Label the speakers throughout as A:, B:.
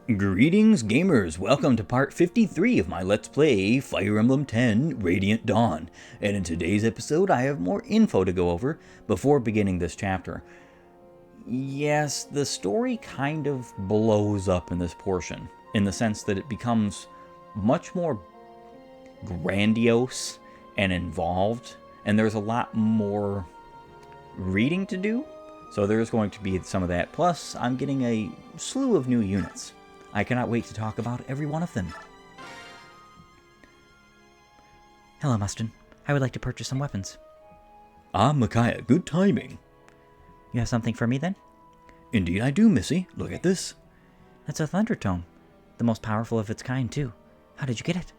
A: Greetings gamers, welcome to part 53 of my Let's Play Fire Emblem 10 Radiant Dawn, and in today's episode I have more info to go over before beginning this chapter. Yes, the story kind of blows up in this portion, in the sense that it becomes much more grandiose and involved, and there's a lot more reading to do, so there's going to be some of that, plus I'm getting a slew of new units. I cannot wait to talk about every one of them.
B: Hello, Mustin. I would like to purchase some weapons.
A: Ah, Micaiah, good timing.
B: You have something for me, then?
A: Indeed I do, Missy. Look at this.
B: That's a thunder tome. The most powerful of its kind, too. How did you get it?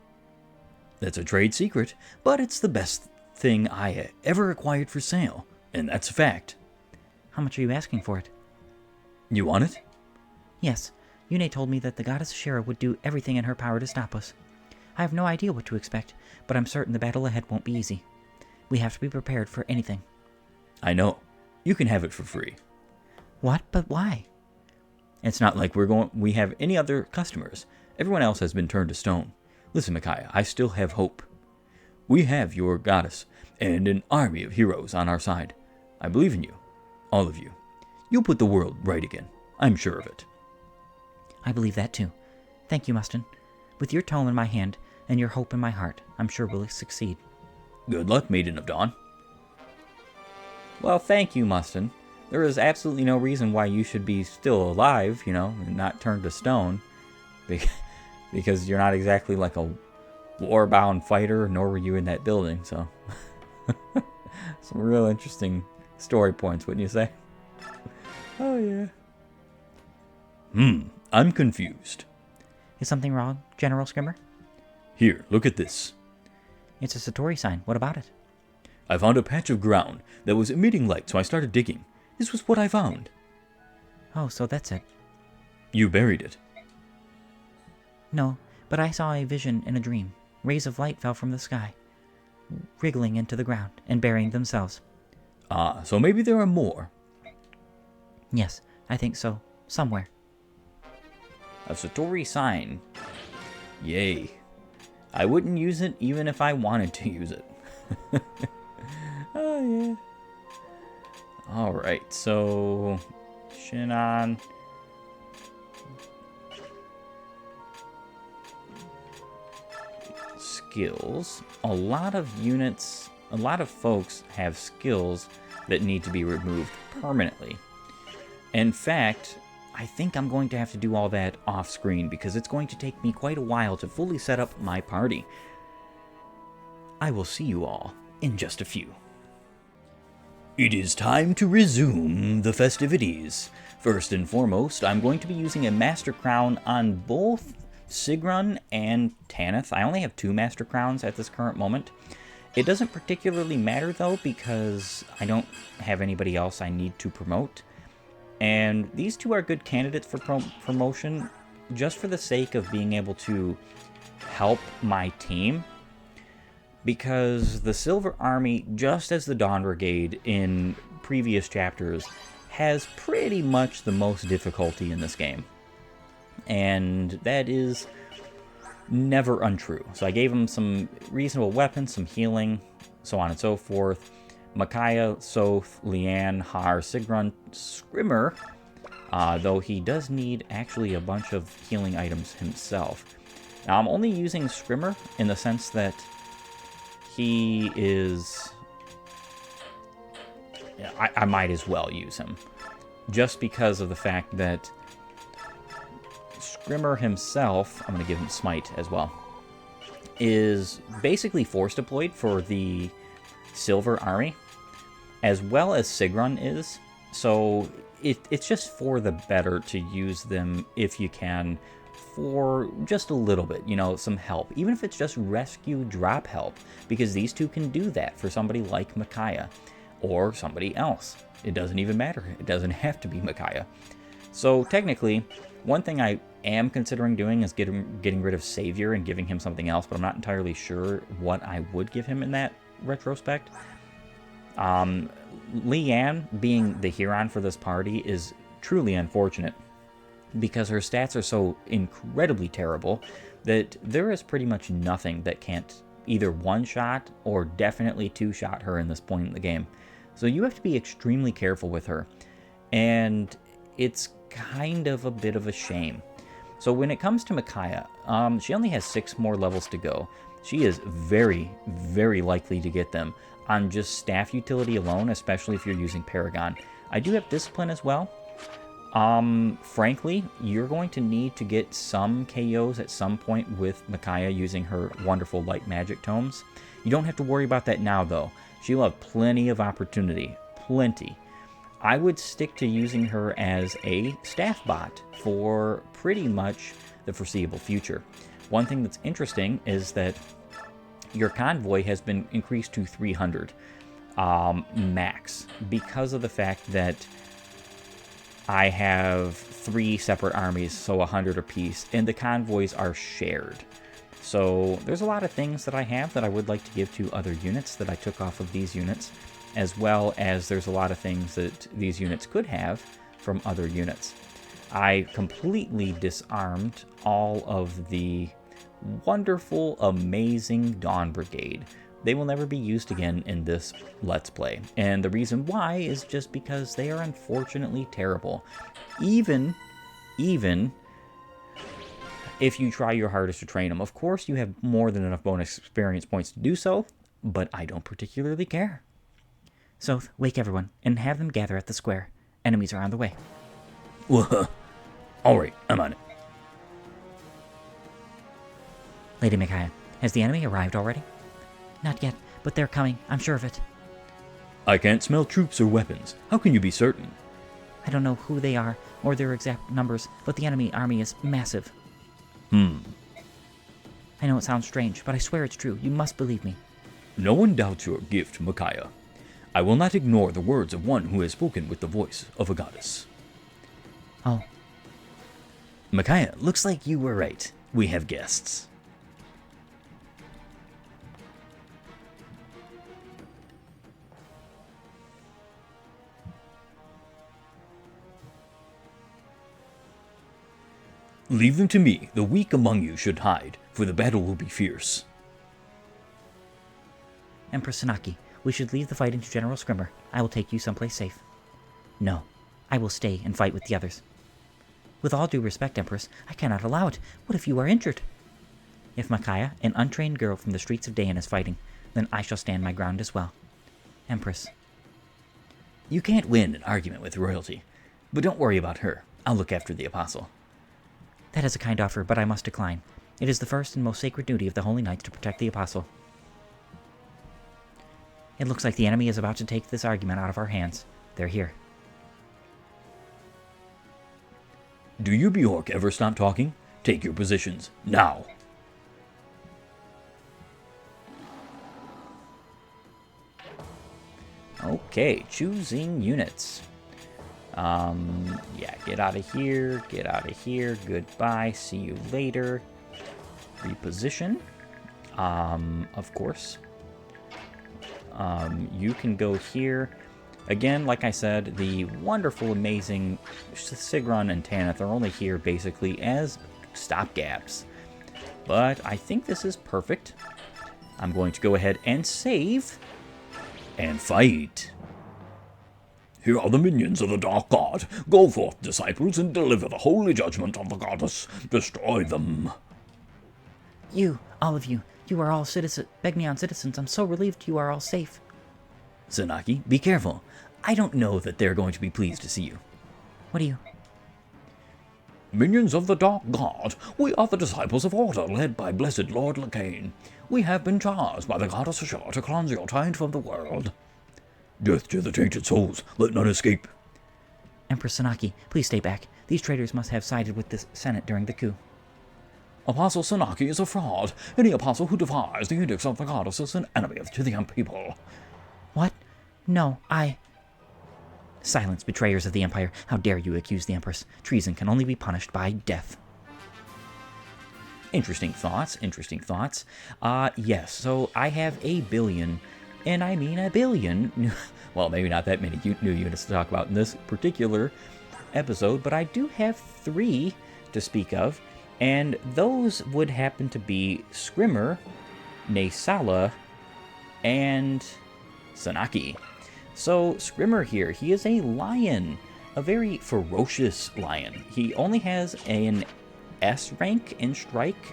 A: That's a trade secret, but it's the best thing I ever acquired for sale, and that's a fact.
B: How much are you asking for it?
A: You want it?
B: Yes. Yune told me that the goddess Shira would do everything in her power to stop us. I have no idea what to expect, but I'm certain the battle ahead won't be easy. We have to be prepared for anything.
A: I know. You can have it for free.
B: What? But why?
A: It's not like we have any other customers. Everyone else has been turned to stone. Listen, Micaiah, I still have hope. We have your goddess and an army of heroes on our side. I believe in you. All of you. You'll put the world right again. I'm sure of it.
B: I believe that too. Thank you, Mustin. With your tome in my hand and your hope in my heart, I'm sure we'll succeed.
A: Good luck, Maiden of Dawn. Well, thank you, Mustin. There is absolutely no reason why you should be still alive, and not turned to stone. Because you're not exactly like a war-bound fighter, nor were you in that building, so... Some real interesting story points, wouldn't you say? Oh, yeah. I'm confused.
B: Is something wrong, General Skrimmer?
A: Here, look at this.
B: It's a Satori sign. What about it?
A: I found a patch of ground that was emitting light, so I started digging. This was what I found.
B: Oh, so that's it.
A: You buried it.
B: No, but I saw a vision in a dream. Rays of light fell from the sky, wriggling into the ground and burying themselves.
A: Ah, so maybe there are more.
B: Yes, I think so. Somewhere.
A: A Satori sign. Yay. I wouldn't use it even if I wanted to use it. Oh, yeah. Alright, so... Shinon. Skills. A lot of units, a lot of folks have skills that need to be removed permanently. In fact, I think I'm going to have to do all that off-screen because it's going to take me quite a while to fully set up my party. I will see you all in just a few. It is time to resume the festivities. First and foremost, I'm going to be using a Master Crown on both Sigrun and Tanith. I only have 2 Master Crowns at this current moment. It doesn't particularly matter though because I don't have anybody else I need to promote. And these 2 are good candidates for promotion just for the sake of being able to help my team. Because the Silver Army, just as the Dawn Brigade in previous chapters, has pretty much the most difficulty in this game. And that is never untrue. So I gave them some reasonable weapons, some healing, so on and so forth. Micaiah, Soth, Leanne, Har, Sigrun, Skrimmer, though he does need actually a bunch of healing items himself. Now, I'm only using Skrimmer in the sense that he is... I might as well use him. Just because of the fact that Skrimmer himself, I'm going to give him Smite as well, is basically force deployed for the Silver Army, as well as Sigrun is, so it's just for the better to use them if you can for just a little bit, some help, even if it's just rescue drop help, because these 2 can do that for somebody like Micaiah, or somebody else. It doesn't even matter. It doesn't have to be Micaiah. So technically, one thing I am considering doing is getting rid of Savior and giving him something else, but I'm not entirely sure what I would give him in that retrospect. Leanne being the Huron for this party is truly unfortunate because her stats are so incredibly terrible that there is pretty much nothing that can't either one-shot or definitely two-shot her in this point in the game. So you have to be extremely careful with her, and it's kind of a bit of a shame. So when it comes to Micaiah, she only has 6 more levels to go. She is very, very likely to get them on just staff utility alone, especially if you're using Paragon. I do have Discipline as well. Frankly, you're going to need to get some KOs at some point with Micaiah using her wonderful light magic tomes. You don't have to worry about that now, though. She'll have plenty of opportunity. Plenty. I would stick to using her as a staff bot for pretty much the foreseeable future. One thing that's interesting is that your convoy has been increased to 300 max because of the fact that I have 3 separate armies, so 100 apiece, and the convoys are shared. So there's a lot of things that I have that I would like to give to other units that I took off of these units, as well as there's a lot of things that these units could have from other units. I completely disarmed all of the wonderful, amazing Dawn Brigade. They will never be used again in this Let's Play. And the reason why is just because they are unfortunately terrible. Even if you try your hardest to train them. Of course, you have more than enough bonus experience points to do so, but I don't particularly care.
B: Soth, wake everyone, and have them gather at the square. Enemies are on the way.
A: Alright, I'm on it.
B: Lady Micaiah, has the enemy arrived already? Not yet, but they're coming, I'm sure of it.
A: I can't smell troops or weapons. How can you be certain?
B: I don't know who they are, or their exact numbers, but the enemy army is massive. I know it sounds strange, but I swear it's true. You must believe me.
A: No one doubts your gift, Micaiah. I will not ignore the words of one who has spoken with the voice of a goddess.
B: Oh.
A: Micaiah, looks like you were right. We have guests. Leave them to me. The weak among you should hide, for the battle will be fierce.
B: Empress Sanaki, we should leave the fighting to General Scrimmer. I will take you someplace safe. No, I will stay and fight with the others. With all due respect, Empress, I cannot allow it. What if you are injured? If Micaiah, an untrained girl from the streets of Dayan, is fighting, then I shall stand my ground as well. Empress.
A: You can't win an argument with royalty, but don't worry about her. I'll look after the Apostle.
B: That is a kind offer, but I must decline. It is the first and most sacred duty of the Holy Knights to protect the Apostle. It looks like the enemy is about to take this argument out of our hands. They're here.
A: Do you Bjork ever stop talking? Take your positions, now! Okay, choosing units. Yeah, get out of here, goodbye, see you later. Reposition, of course. You can go here. Again, like I said, the wonderful, amazing Sigrun and Tanith are only here basically as stopgaps. But I think this is perfect. I'm going to go ahead and save. And fight. Here are the minions of the Dark God. Go forth, disciples, and deliver the holy judgment of the goddess. Destroy them.
B: You, all of you, you are all Begnion citizens. I'm so relieved you are all safe.
A: Sanaki, be careful. I don't know that they're going to be pleased to see you.
B: What do you...
C: Minions of the Dark God, we are the disciples of Order, led by Blessed Lord Lacane. We have been charged by the goddess Ashur to cleanse your taint from the world. Death to the tainted souls, let none escape.
B: Empress Sanaki, please stay back. These traitors must have sided with the Senate during the coup.
C: Apostle Sanaki is a fraud. Any apostle who defies the edicts of the goddess is an enemy to the people.
B: What? No, Silence, betrayers of the Empire. How dare you accuse the Empress? Treason can only be punished by death.
A: Interesting thoughts, interesting thoughts. Yes, so I have a billion, and I mean a billion, well, maybe not that many new units to talk about in this particular episode, but I do have 3 to speak of, and those would happen to be Scrimmer, Naysala, and Sanaki. So, Scrimmer here, he is a lion, a very ferocious lion. He only has an S rank in Strike.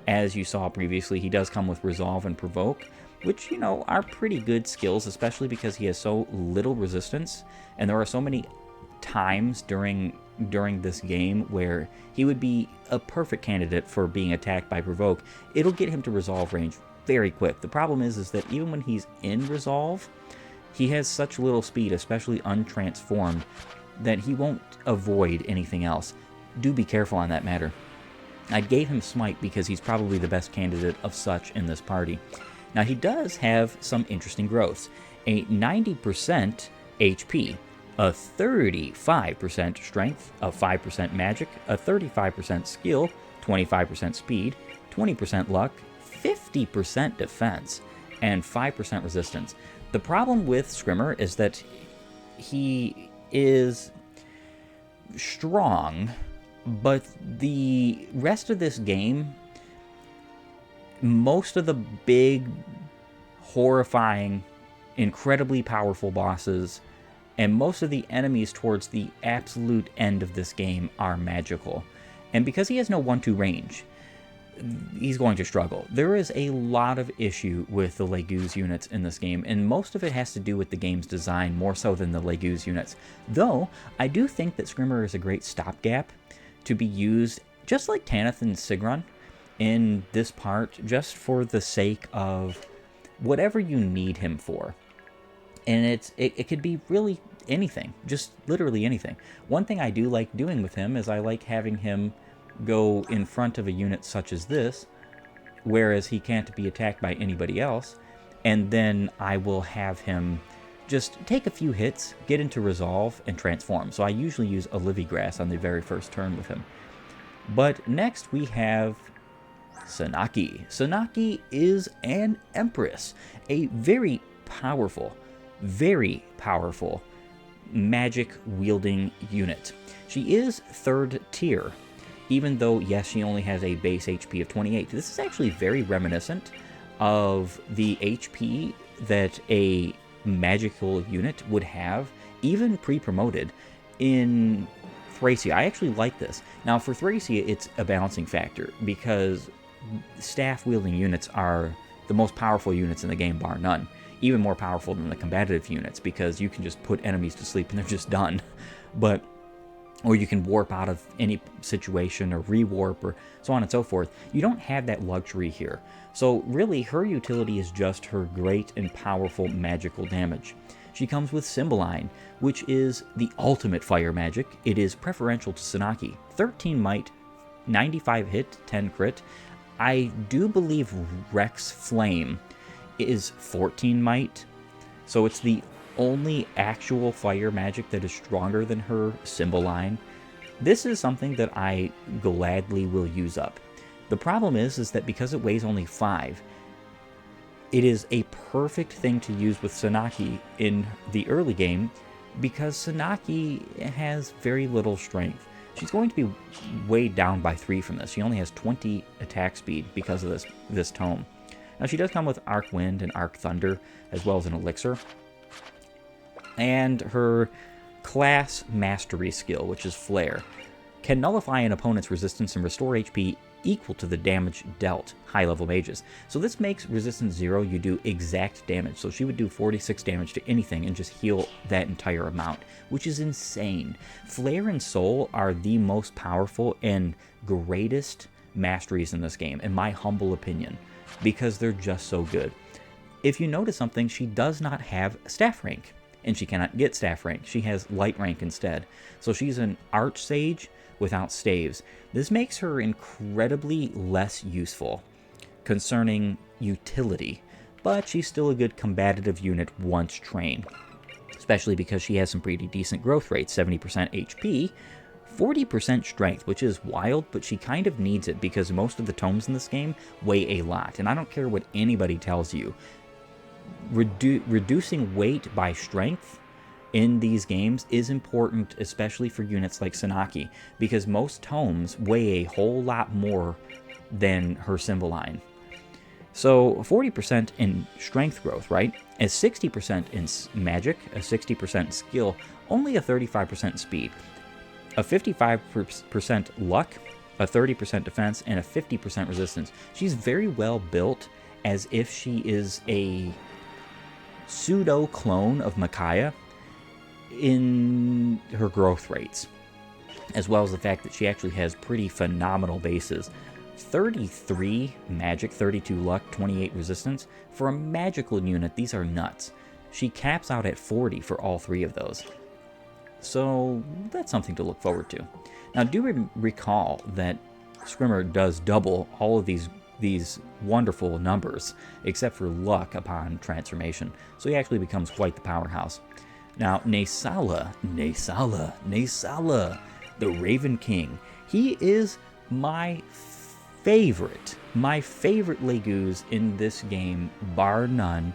A: As you saw previously, he does come with Resolve and Provoke, which, are pretty good skills, especially because he has so little resistance, and there are so many times during this game where he would be a perfect candidate for being attacked by Provoke. It'll get him to Resolve range very quick. The problem is that even when he's in Resolve, he has such little speed, especially untransformed, that he won't avoid anything else. Do be careful on that matter. I gave him Smite because he's probably the best candidate of such in this party. Now, he does have some interesting growths. A 90% HP, a 35% strength, a 5% magic, a 35% skill, 25% speed, 20% luck, 50% defense, and 5% resistance. The problem with Scrimmer is that he is strong, but the rest of this game, most of the big, horrifying, incredibly powerful bosses, and most of the enemies towards the absolute end of this game are magical. And because he has no 1-2 range, he's going to struggle. There is a lot of issue with the Legu's units in this game, and most of it has to do with the game's design more so than the Legu's units. Though, I do think that Scrimmer is a great stopgap to be used, just like Tanith and Sigrun, in this part, just for the sake of whatever you need him for. And it could be really anything, just literally anything. One thing I do like doing with him is I like having him go in front of a unit such as this, whereas he can't be attacked by anybody else, and then I will have him just take a few hits, get into Resolve, and transform. So I usually use Olivigrass on the very first turn with him. But next we have Sanaki. Sanaki is an Empress, a very powerful magic-wielding unit. She is 3rd tier, even though, yes, she only has a base HP of 28. This is actually very reminiscent of the HP that a magical unit would have, even pre-promoted, in Thracia. I actually like this. Now, for Thracia, it's a balancing factor, because staff-wielding units are the most powerful units in the game, bar none. Even more powerful than the combative units, because you can just put enemies to sleep and they're just done. Or you can warp out of any situation, or rewarp, or so on and so forth. You don't have that luxury here. So really, her utility is just her great and powerful magical damage. She comes with Cymbeline, which is the ultimate fire magic. It is preferential to Sanaki. 13 might, 95 hit, 10 crit. I do believe Rex Flame is 14 might, so it's the only actual fire magic that is stronger than her Cymbeline. This is something that I gladly will use up. The problem is that because it weighs only 5, it is a perfect thing to use with Sanaki in the early game, because Sanaki has very little strength. She's going to be weighed down by 3 from this. She only has 20 attack speed because of this tome. Now, she does come with Arc Wind and Arc Thunder, as well as an Elixir. And her class mastery skill, which is Flare, can nullify an opponent's resistance and restore HP equal to the damage dealt, high-level mages. So this makes resistance 0, you do exact damage. So she would do 46 damage to anything and just heal that entire amount, which is insane. Flare and Soul are the most powerful and greatest masteries in this game, in my humble opinion, because they're just so good. If you notice something, she does not have staff rank, and she cannot get staff rank. She has light rank instead. So she's an Archsage without staves. This makes her incredibly less useful concerning utility, but she's still a good combative unit once trained, especially because she has some pretty decent growth rates, 70% HP, 40% strength, which is wild, but she kind of needs it because most of the tomes in this game weigh a lot, and I don't care what anybody tells you. Reducing weight by strength in these games is important, especially for units like Sanaki, because most tomes weigh a whole lot more than her Cymbeline. So 40% in strength growth, right? A 60% in magic, a 60% skill, only a 35% speed, a 55% luck, a 30% defense, and a 50% resistance. She's very well built, as if she is a pseudo clone of Micaiah in her growth rates, as well as the fact that she actually has pretty phenomenal bases. 33 magic, 32 luck, 28 resistance. For a magical unit, these are nuts. She caps out at 40 for all three of those. So that's something to look forward to. Now, do recall that Scrimmer does double all of these wonderful numbers, except for luck upon transformation. So he actually becomes quite the powerhouse. Now, Nesala, the Raven King. He is my favorite Legoos in this game, bar none.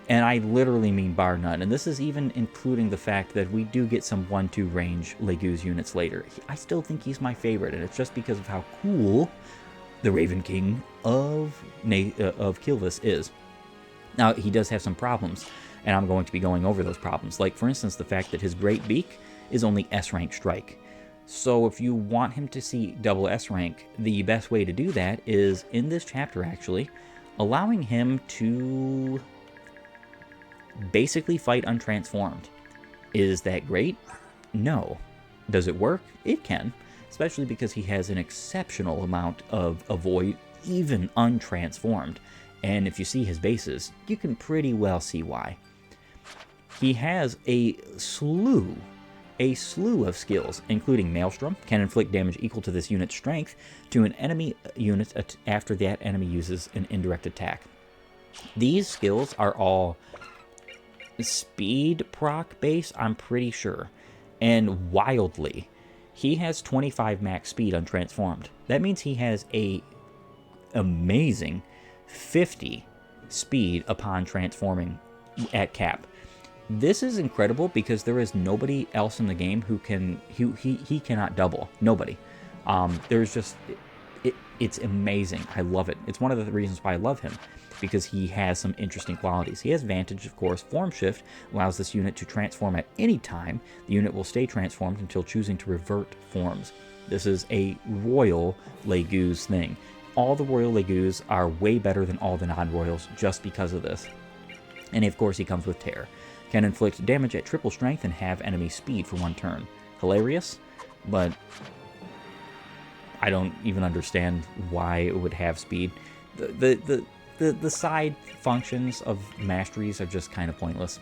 A: And I literally mean bar none. And this is even including the fact that we do get some 1-2 range Legoos units later. I still think he's my favorite, and it's just because of how cool the Raven King of Kilvis is. Now, he does have some problems, and I'm going to be going over those problems. Like, for instance, the fact that his Great Beak is only S-rank strike. So if you want him to see double S-rank, the best way to do that is, in this chapter actually, allowing him to basically fight untransformed. Is that great? No. Does it work? It can, especially because he has an exceptional amount of avoid, even untransformed. And if you see his bases, you can pretty well see why. He has a slew of skills, including Maelstrom, can inflict damage equal to this unit's strength to an enemy unit after that enemy uses an indirect attack. These skills are all speed proc base, I'm pretty sure, and wildly. He has 25 max speed untransformed. That means he has a amazing 50 speed upon transforming at cap. This is incredible because there is nobody else in the game who can he cannot double. Nobody. There's just it's amazing. I love it. It's one of the reasons why I love him, because he has some interesting qualities. He has Vantage, of course. Form Shift allows this unit to transform at any time. The unit will stay transformed until choosing to revert forms. This is a royal Legoos thing. All the royal Legoos are way better than all the non-royals just because of this. And of course he comes with Tear. Can inflict damage at triple strength and have enemy speed for 1 turn. Hilarious, but I don't even understand why it would have speed. The side functions of masteries are just kind of pointless.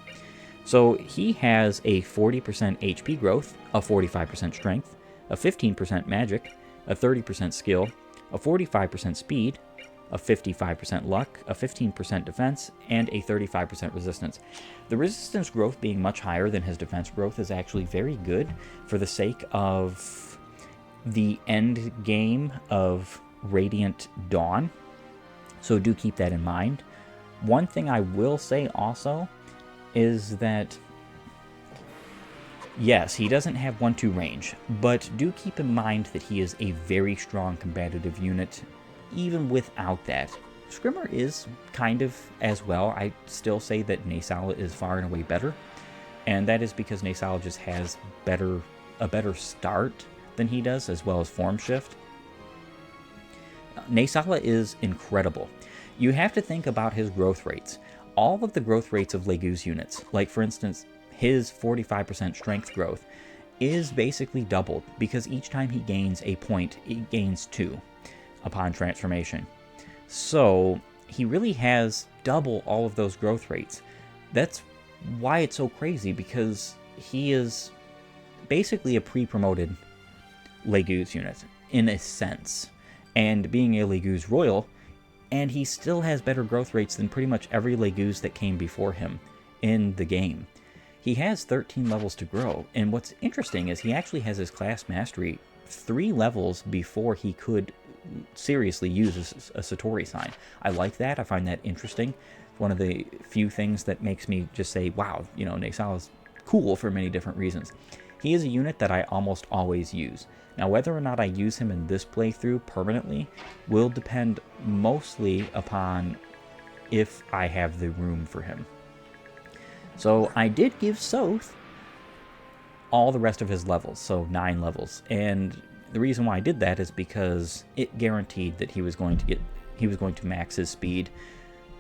A: So he has a 40% HP growth, a 45% strength, a 15% magic, a 30% skill, a 45% speed, a 55% luck, a 15% defense, and a 35% resistance. The resistance growth being much higher than his defense growth is actually very good for the sake of the end game of Radiant Dawn. So do keep that in mind. One thing I will say also is that, yes, he doesn't have 1-2 range, but do keep in mind that he is a very strong combative unit, even without that. Scrimmer is kind of as well. I still say that Nesala is far and away better, and that is because Nesala just has a better start than he does, as well as Form Shift. Nesala is incredible. You have to think about his growth rates. All of the growth rates of Legoos units, like for instance, his 45% strength growth, is basically doubled, because each time he gains a point, he gains 2 upon transformation. So he really has double all of those growth rates. That's why it's so crazy, because he is basically a pre-promoted Legoos unit, in a sense. And being a Legoos Royal, and he still has better growth rates than pretty much every Legoos that came before him in the game. He has 13 levels to grow, and what's interesting is he actually has his class mastery 3 levels before he could seriously use a Satori sign. I like that. I find that interesting. one of the few things that makes me just say, wow, you know, Naysala's cool for many different reasons. He is a unit that I almost always use. Now, whether or not I use him in this playthrough permanently will depend mostly upon if I have the room for him. So I did give Soth all the rest of his levels, so 9 levels. And the reason why I did that is because it guaranteed that he was going to max his speed.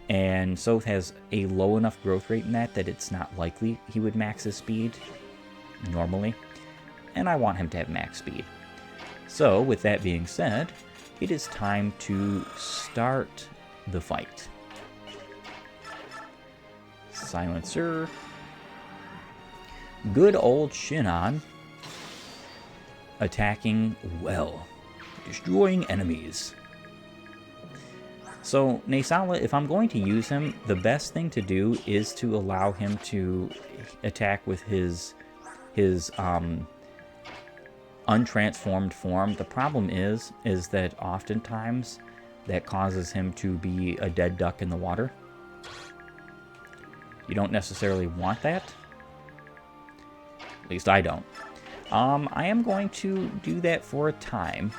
A: And Soth has a low enough growth rate in that it's not likely he would max his speed normally. And I want him to have max speed. So, with that being said, it is time to start the fight. Silencer. Good old Shinon. Attacking well. Destroying enemies. So, Naysala, if I'm going to use him, the best thing to do is to allow him to attack with his untransformed form. The problem is that oftentimes that causes him to be a dead duck in the water. You don't necessarily want that. At least I don't. I am going to do that for a time.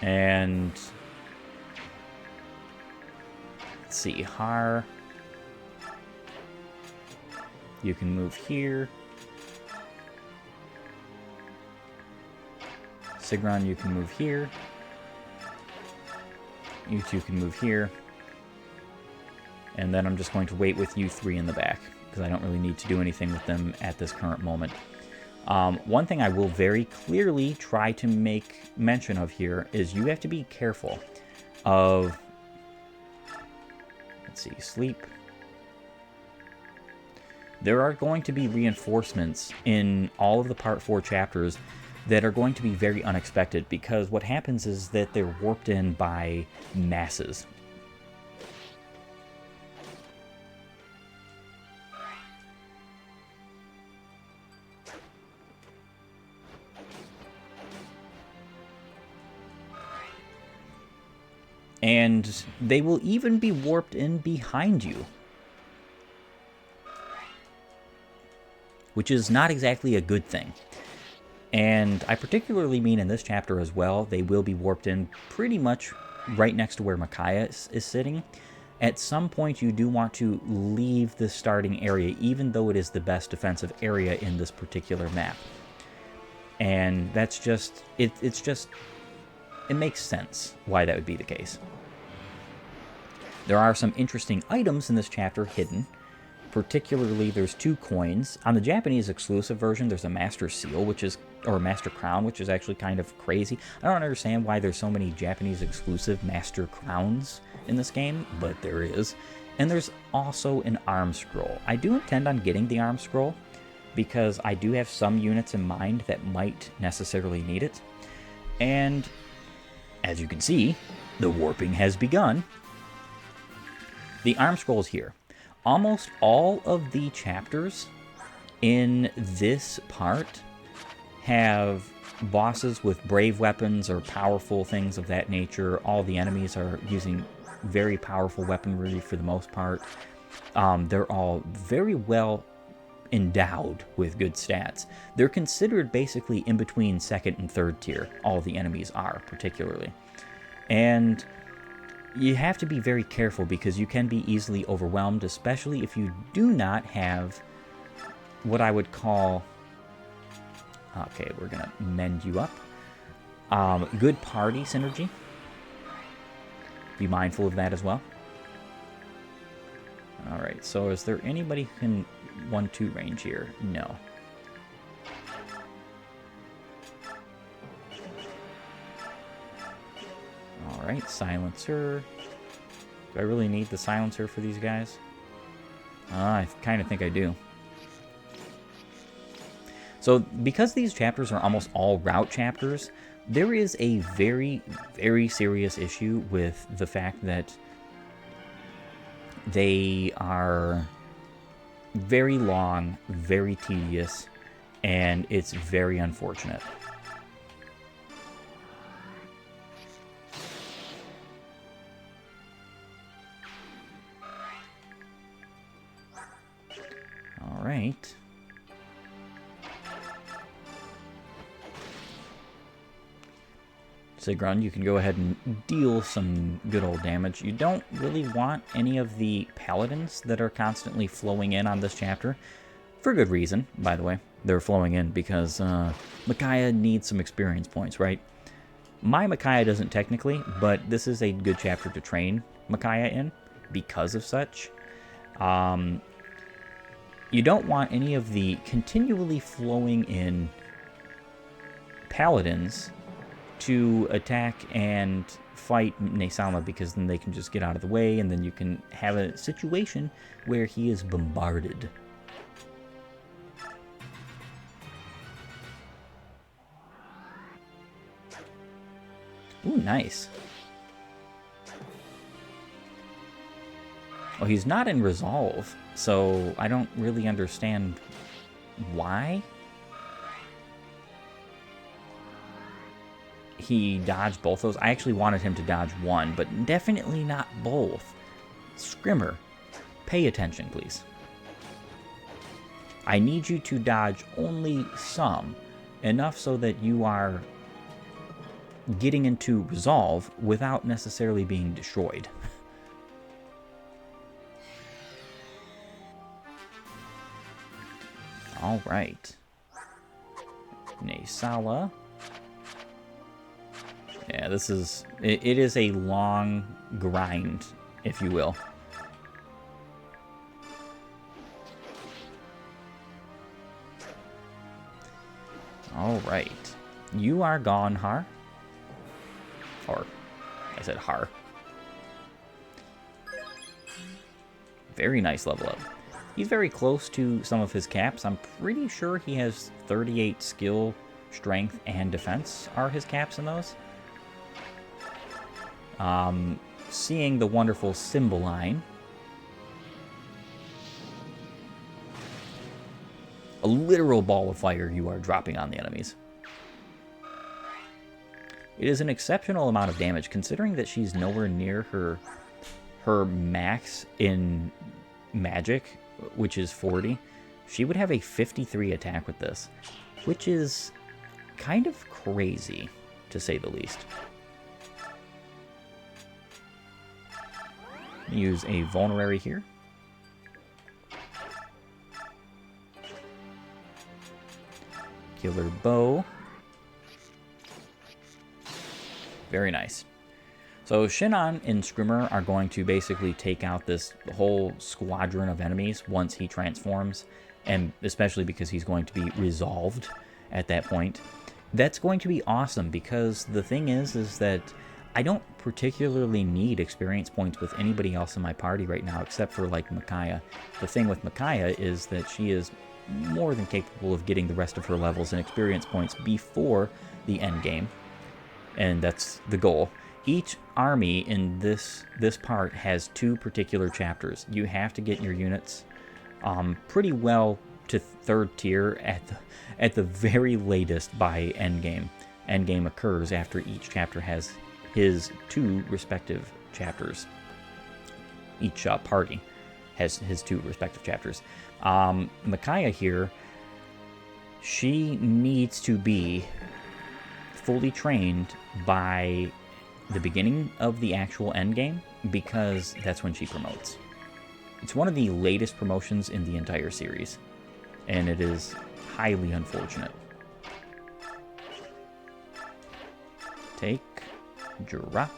A: And let's see, Har. You can move here. Sigron, you can move here. You two can move here. And then I'm just going to wait with you 3 in the back, because I don't really need to do anything with them at this current moment. One thing I will very clearly try to make mention of here is you have to be careful of, let's see, sleep. There are going to be reinforcements in all of the Part 4 chapters that are going to be very unexpected, because what happens is that they're warped in by masses. And they will even be warped in behind you, which is not exactly a good thing. And I particularly mean in this chapter as well, they will be warped in pretty much right next to where Micaiah is sitting. At some point, you do want to leave the starting area, even though it is the best defensive area in this particular map. And that's just, it makes sense why that would be the case. There are some interesting items in this chapter hidden. Particularly, there's 2 coins. On the Japanese exclusive version, there's a Master Seal, or a Master Crown, which is actually kind of crazy. I don't understand why there's so many Japanese exclusive Master Crowns in this game, but there is. And there's also an Arm Scroll. I do intend on getting the Arm Scroll, because I do have some units in mind that might necessarily need it. And, as you can see, the warping has begun. The Arm Scroll is here. Almost all of the chapters in this part have bosses with brave weapons or powerful things of that nature. All the enemies are using very powerful weaponry for the most part. They're all very well endowed with good stats. They're considered basically in between 2nd and 3rd tier. All the enemies are, particularly. And you have to be very careful, because you can be easily overwhelmed, especially if you do not have what I would call... Okay, we're going to mend you up. Good party synergy. Be mindful of that as well. Alright, so is there anybody who can 1-2 range here? No. Alright, silencer. Do I really need the silencer for these guys? I kind of think I do. So, because these chapters are almost all route chapters, there is a very, very serious issue with the fact that they are very long, very tedious, and it's very unfortunate. right. Sigrun, you can go ahead and deal some good old damage. You don't really want any of the paladins that are constantly flowing in on this chapter. For good reason, by the way. They're flowing in because Micaiah needs some experience points, right? My Micaiah doesn't technically, but this is a good chapter to train Micaiah in because of such. You don't want any of the continually flowing in paladins to attack and fight Nesama, because then they can just get out of the way, and then you can have a situation where he is bombarded. Ooh, nice. Oh, he's not in Resolve, so I don't really understand why he dodged both those. I actually wanted him to dodge one, but definitely not both. Scrimmer, pay attention, please. I need you to dodge only some, enough so that you are getting into Resolve without necessarily being destroyed. All right. Nesala. Yeah, this is... It is a long grind, if you will. All right. You are gone, Har. Or, I said Har. Very nice level up. He's very close to some of his caps. I'm pretty sure he has 38 skill, strength, and defense are his caps in those. Seeing the wonderful Cymbeline. A literal ball of fire you are dropping on the enemies. It is an exceptional amount of damage, considering that she's nowhere near her max in magic, which is 40. She would have a 53 attack with this, which is kind of crazy, to say the least. Use a vulnerary here. Killer bow. Very nice. So Shinon and Scrimmer are going to basically take out this whole squadron of enemies once he transforms, and especially because he's going to be resolved at that point. That's going to be awesome, because the thing is that I don't particularly need experience points with anybody else in my party right now, except for, like, Micaiah. The thing with Micaiah is that she is more than capable of getting the rest of her levels and experience points before the end game, and that's the goal. Each army in this part has 2 particular chapters. You have to get your units pretty well to 3rd tier at the very latest by endgame. Endgame occurs after each chapter has his 2 respective chapters. Each party has his 2 respective chapters. Micaiah here, she needs to be fully trained by the beginning of the actual endgame, because that's when she promotes. It's one of the latest promotions in the entire series, and it is highly unfortunate. Take, drop.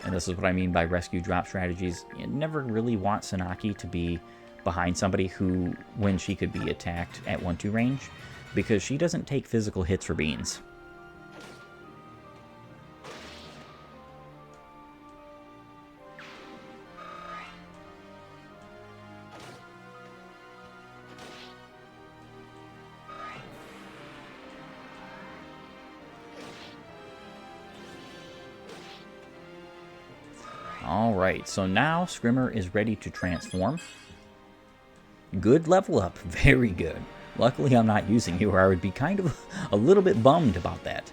A: And this is what I mean by rescue drop strategies. You never really want Sanaki to be behind somebody who, when she could be attacked at 1-2 range, because she doesn't take physical hits for beans. Alright, so now Scrimmer is ready to transform. Good level up, very good. Luckily I'm not using you, or I would be kind of a little bit bummed about that.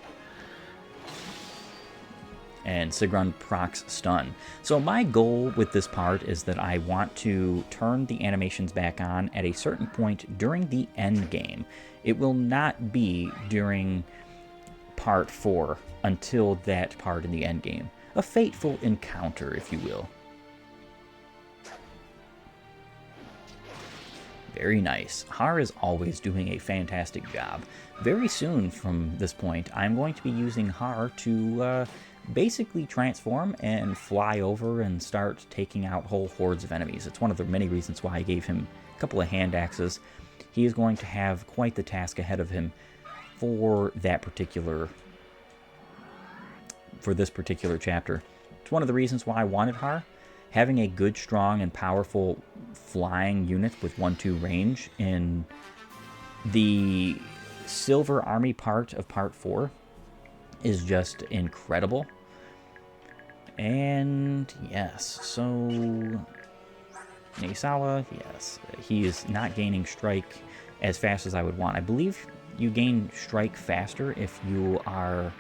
A: And Sigrun procs stun. So my goal with this part is that I want to turn the animations back on at a certain point during the end game. It will not be during part 4 until that part in the end game. A fateful encounter, if you will. Very nice. Har is always doing a fantastic job. Very soon from this point, I'm going to be using Har to basically transform and fly over and start taking out whole hordes of enemies. It's one of the many reasons why I gave him a couple of hand axes. He is going to have quite the task ahead of him for this particular chapter. It's one of the reasons why I wanted Har. Having a good, strong, and powerful flying unit with 1-2 range in the Silver Army part of Part 4 is just incredible. And yes, so Neisawa, yes, he is not gaining strike as fast as I would want. I believe you gain strike faster if you are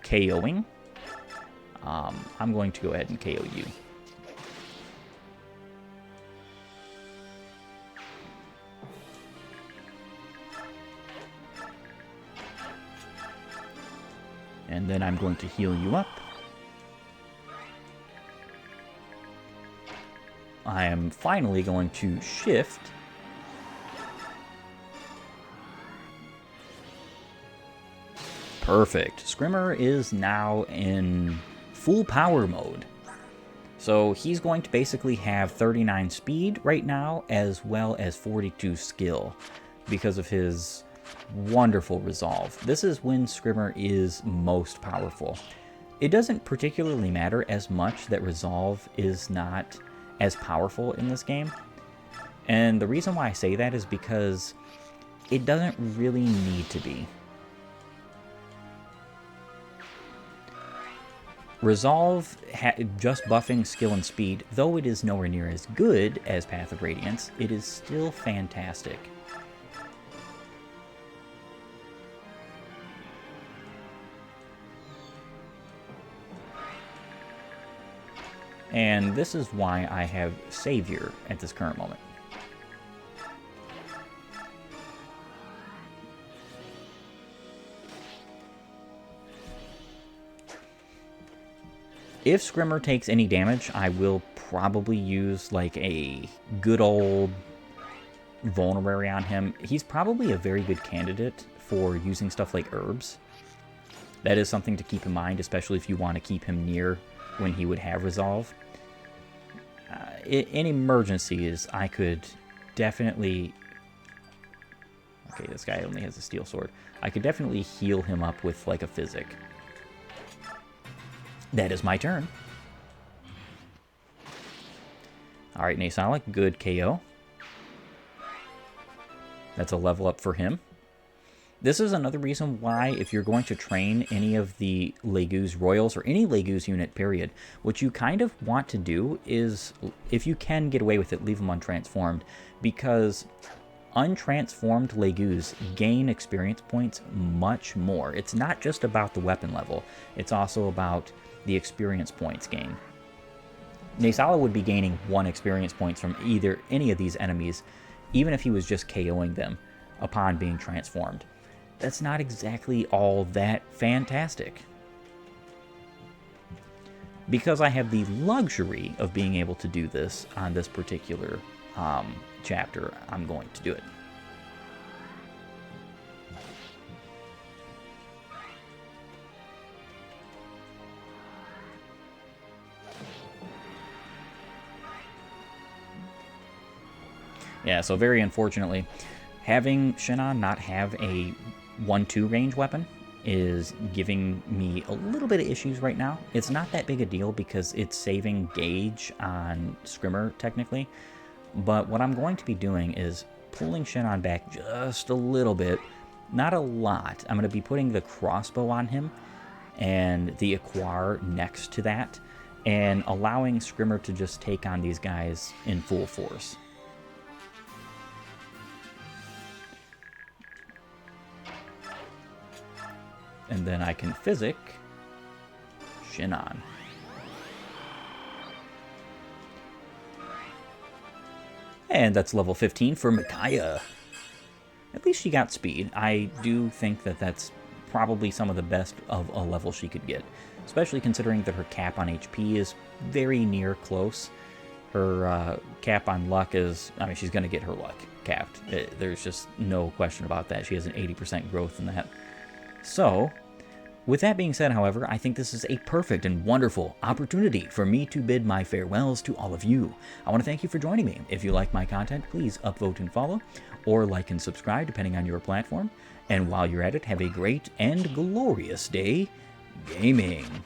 A: KOing. I'm going to go ahead and KO you. And then I'm going to heal you up. I am finally going to shift. Perfect. Scrimmer is now in full power mode. So he's going to basically have 39 speed right now, as well as 42 skill, because of his wonderful resolve. This is when Scrimmer is most powerful. It doesn't particularly matter as much that resolve is not as powerful in this game. And the reason why I say that is because it doesn't really need to be. Resolve, just buffing skill and speed, though it is nowhere near as good as Path of Radiance, it is still fantastic. And this is why I have Savior at this current moment. If Scrimmer takes any damage, I will probably use like a good old vulnerary on him. He's probably a very good candidate for using stuff like herbs. That is something to keep in mind, especially if you want to keep him near when he would have resolve. In emergencies, I could definitely... Okay, this guy only has a steel sword. I could definitely heal him up with like a physic. That is my turn. Alright, Neisawa, good KO. That's a level up for him. This is another reason why, if you're going to train any of the Legu's Royals, or any Legu's unit, period, what you kind of want to do is, if you can get away with it, leave them untransformed, because untransformed Legu's gain experience points much more. It's not just about the weapon level, it's also about the experience points gain. Neisawa would be gaining 1 experience points from either any of these enemies, even if he was just KOing them upon being transformed. That's not exactly all that fantastic. Because I have the luxury of being able to do this on this particular chapter, I'm going to do it. Yeah, so very unfortunately, having Shinon not have a 1-2 range weapon is giving me a little bit of issues right now. It's not that big a deal because it's saving gauge on Scrimmer, technically. But what I'm going to be doing is pulling Shinon back just a little bit. Not a lot. I'm going to be putting the crossbow on him and the Equar next to that, and allowing Scrimmer to just take on these guys in full force. and then I can Physic Shinon. And that's level 15 for Micaiah. At least she got speed. I do think that that's probably some of the best of a level she could get, especially considering that her cap on HP is very near close. Her cap on luck is, I mean, she's going to get her luck capped. There's just no question about that. She has an 80% growth in that. So, with that being said, however, I think this is a perfect and wonderful opportunity for me to bid my farewells to all of you. I want to thank you for joining me. If you like my content, please upvote and follow, or like and subscribe depending on your platform. And while you're at it, have a great and glorious day gaming.